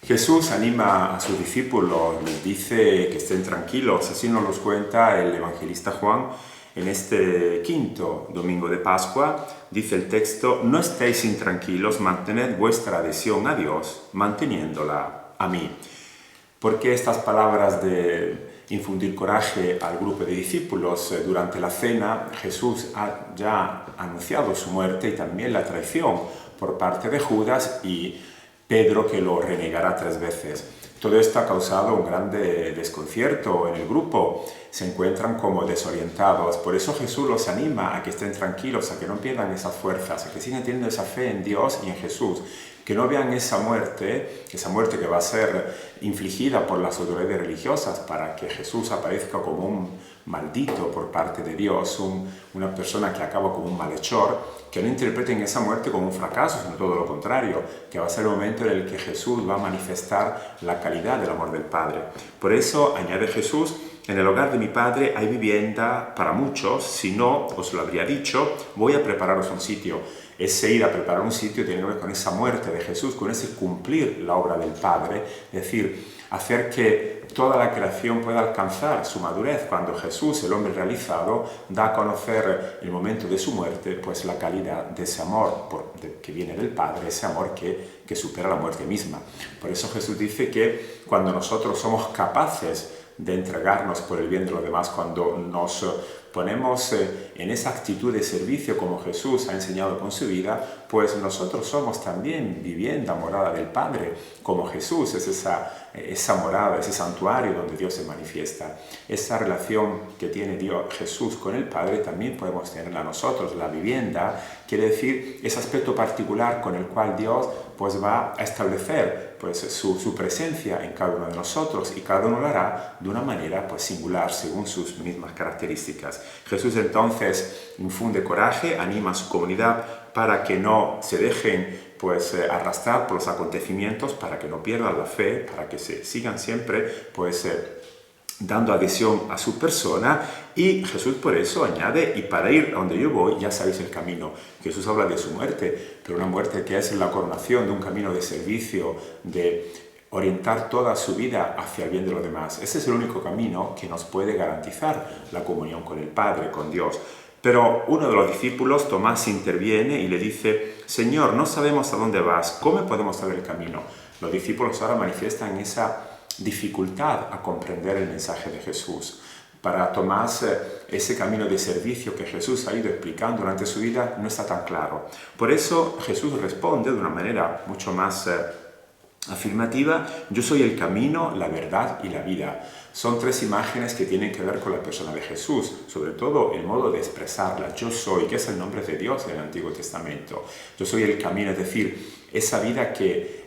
Jesús anima a sus discípulos, les dice que estén tranquilos, así nos los cuenta el evangelista Juan en este quinto domingo de Pascua. Dice el texto: no estéis intranquilos, mantened vuestra adhesión a Dios, manteniéndola a mí. ¿Por qué estas palabras de infundir coraje al grupo de discípulos? Durante la cena Jesús ha ya anunciado su muerte y también la traición por parte de Judas y Pedro, que lo renegará 3 veces. Todo esto ha causado un grande desconcierto en el grupo. Se encuentran como desorientados. Por eso Jesús los anima a que estén tranquilos, a que no pierdan esas fuerzas, a que sigan teniendo esa fe en Dios y en Jesús. Que no vean esa muerte que va a ser infligida por las autoridades religiosas para que Jesús aparezca como un maldito por parte de Dios, una persona que acaba como un malhechor, que no interpreten esa muerte como un fracaso, sino todo lo contrario, que va a ser el momento en el que Jesús va a manifestar la calidad del amor del Padre. Por eso, añade Jesús: en el hogar de mi Padre hay vivienda para muchos, si no, os lo habría dicho, voy a prepararos un sitio. Ese ir a preparar un sitio tiene que ver con esa muerte de Jesús, con ese cumplir la obra del Padre, es decir, hacer que toda la creación pueda alcanzar su madurez. Cuando Jesús, el hombre realizado, da a conocer el momento de su muerte, pues la calidad de ese amor que viene del Padre, ese amor que supera la muerte misma. Por eso Jesús dice que cuando nosotros somos capaces de entregarnos por el bien de los demás, cuando nos ponemos en esa actitud de servicio como Jesús ha enseñado con su vida, pues nosotros somos también vivienda, morada del Padre, como Jesús es esa morada, ese santuario donde Dios se manifiesta. Esa relación que tiene Jesús con el Padre también podemos tenerla nosotros. La vivienda quiere decir ese aspecto particular con el cual Dios pues va a establecer pues su presencia en cada uno de nosotros, y cada uno lo hará de una manera pues singular según sus mismas características. Jesús entonces infunde coraje, anima a su comunidad para que no se dejen pues arrastrar por los acontecimientos, para que no pierdan la fe, para que se sigan siempre pues dando adhesión a su persona. Y Jesús por eso añade: y para ir a donde yo voy ya sabéis el camino. Jesús habla de su muerte, pero una muerte que es la coronación de un camino de servicio, de orientar toda su vida hacia el bien de los demás. Ese es el único camino que nos puede garantizar la comunión con el Padre, con Dios. Pero uno de los discípulos, Tomás, interviene y le dice: Señor, no sabemos a dónde vas, ¿cómo podemos saber el camino? Los discípulos ahora manifiestan esa dificultad a comprender el mensaje de Jesús. Para Tomás, ese camino de servicio que Jesús ha ido explicando durante su vida no está tan claro. Por eso Jesús responde de una manera mucho más afirmativa: yo soy el camino, la verdad y la vida. Son 3 imágenes que tienen que ver con la persona de Jesús, sobre todo el modo de expresarla. Yo soy, que es el nombre de Dios en el Antiguo Testamento. Yo soy el camino, es decir, esa vida que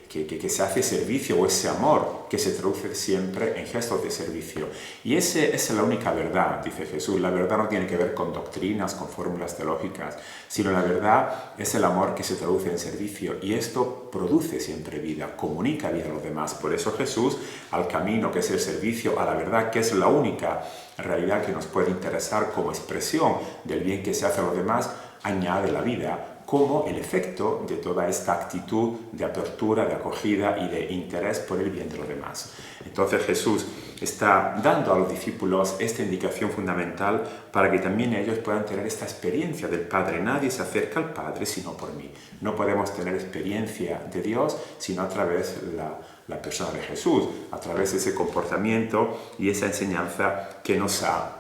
se hace servicio, o ese amor que se traduce siempre en gestos de servicio. Y esa es la única verdad, dice Jesús. La verdad no tiene que ver con doctrinas, con fórmulas teológicas, sino la verdad es el amor que se traduce en servicio. Y esto produce siempre vida, comunica vida a los demás. Por eso Jesús, al camino que es el servicio, a la verdad que es la única realidad que nos puede interesar como expresión del bien que se hace a los demás, añade la vida como el efecto de toda esta actitud de apertura, de acogida y de interés por el bien de los demás. Entonces Jesús está dando a los discípulos esta indicación fundamental para que también ellos puedan tener esta experiencia del Padre. Nadie se acerca al Padre sino por mí. No podemos tener experiencia de Dios sino a través de la persona de Jesús, a través de ese comportamiento y esa enseñanza que nos ha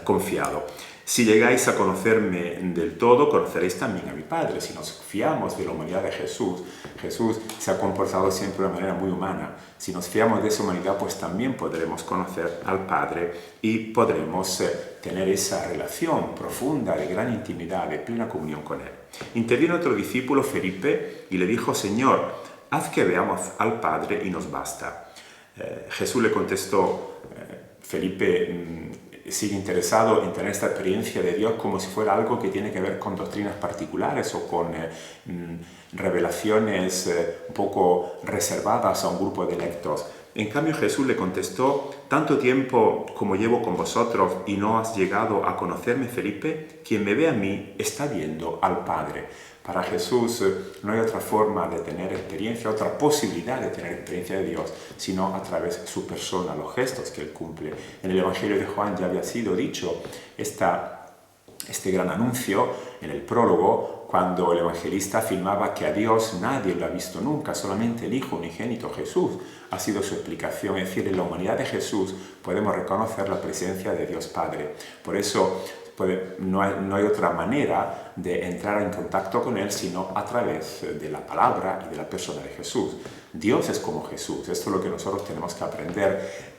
confiado. Si llegáis a conocerme del todo, conoceréis también a mi Padre. Si nos fiamos de la humanidad de Jesús, Jesús se ha comportado siempre de manera muy humana. Si nos fiamos de esa humanidad, pues también podremos conocer al Padre y podremos tener esa relación profunda, de gran intimidad, de plena comunión con Él. Interviene otro discípulo, Felipe, y le dijo: Señor, haz que veamos al Padre y nos basta. Jesús le contestó: Felipe sigue interesado en tener esta experiencia de Dios como si fuera algo que tiene que ver con doctrinas particulares o con revelaciones un poco reservadas a un grupo de electos. En cambio Jesús le contestó: «¿Tanto tiempo como llevo con vosotros y no has llegado a conocerme, Felipe? Quien me ve a mí está viendo al Padre». Para Jesús no hay otra forma de tener experiencia, otra posibilidad de tener experiencia de Dios, sino a través de su persona, los gestos que Él cumple. En el Evangelio de Juan ya había sido dicho este gran anuncio en el prólogo, cuando el evangelista afirmaba que a Dios nadie lo ha visto nunca, solamente el Hijo unigénito Jesús ha sido su explicación. Es decir, en la humanidad de Jesús podemos reconocer la presencia de Dios Padre. Por eso no hay otra manera de entrar en contacto con Él sino a través de la palabra y de la persona de Jesús. Dios es como Jesús. Esto es lo que nosotros tenemos que aprender,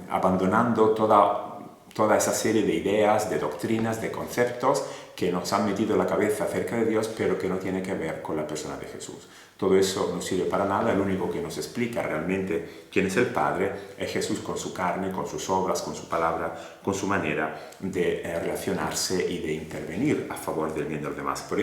abandonando toda esa serie de ideas, de doctrinas, de conceptos que nos han metido en la cabeza acerca de Dios, pero que no tiene que ver con la persona de Jesús. Todo eso no sirve para nada. El único que nos explica realmente quién es el Padre es Jesús, con su carne, con sus obras, con su palabra, con su manera de relacionarse y de intervenir a favor del bien de los demás. Por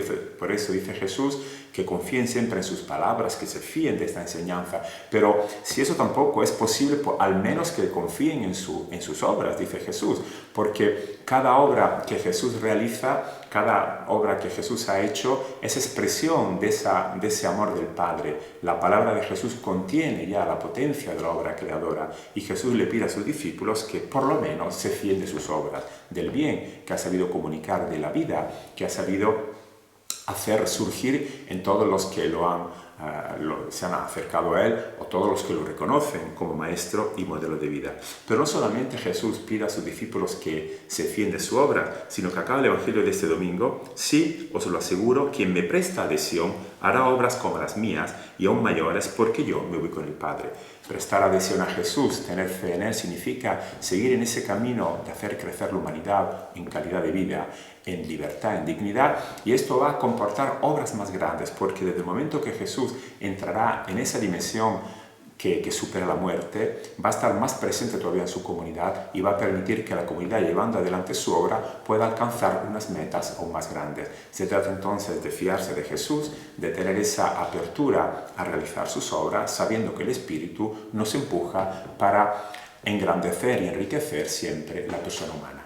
eso dice Jesús que confíen siempre en sus palabras, que se fíen de esta enseñanza. Pero si eso tampoco es posible, pues al menos que confíen en sus obras, dice Jesús, porque cada obra que Jesús realiza, cada obra que Jesús ha hecho es expresión de ese amor del Padre. La palabra de Jesús contiene ya la potencia de la obra creadora, y Jesús le pide a sus discípulos que por lo menos se fíen de sus obras, del bien que ha sabido comunicar, de la vida que ha sabido hacer surgir en todos los que se han acercado a Él, o todos los que lo reconocen como maestro y modelo de vida. Pero no solamente Jesús pide a sus discípulos que se fíen de su obra, sino que acá en el Evangelio de este domingo: «Sí, os lo aseguro, quien me presta adhesión hará obras como las mías y aún mayores, porque yo me voy con el Padre». Prestar adhesión a Jesús, tener fe en Él, significa seguir en ese camino de hacer crecer la humanidad en calidad de vida, en libertad, en dignidad, y esto va a comportar obras más grandes, porque desde el momento que Jesús entrará en esa dimensión que supera la muerte, va a estar más presente todavía en su comunidad y va a permitir que la comunidad, llevando adelante su obra, pueda alcanzar unas metas aún más grandes. Se trata entonces de fiarse de Jesús, de tener esa apertura a realizar sus obras, sabiendo que el Espíritu nos empuja para engrandecer y enriquecer siempre la persona humana.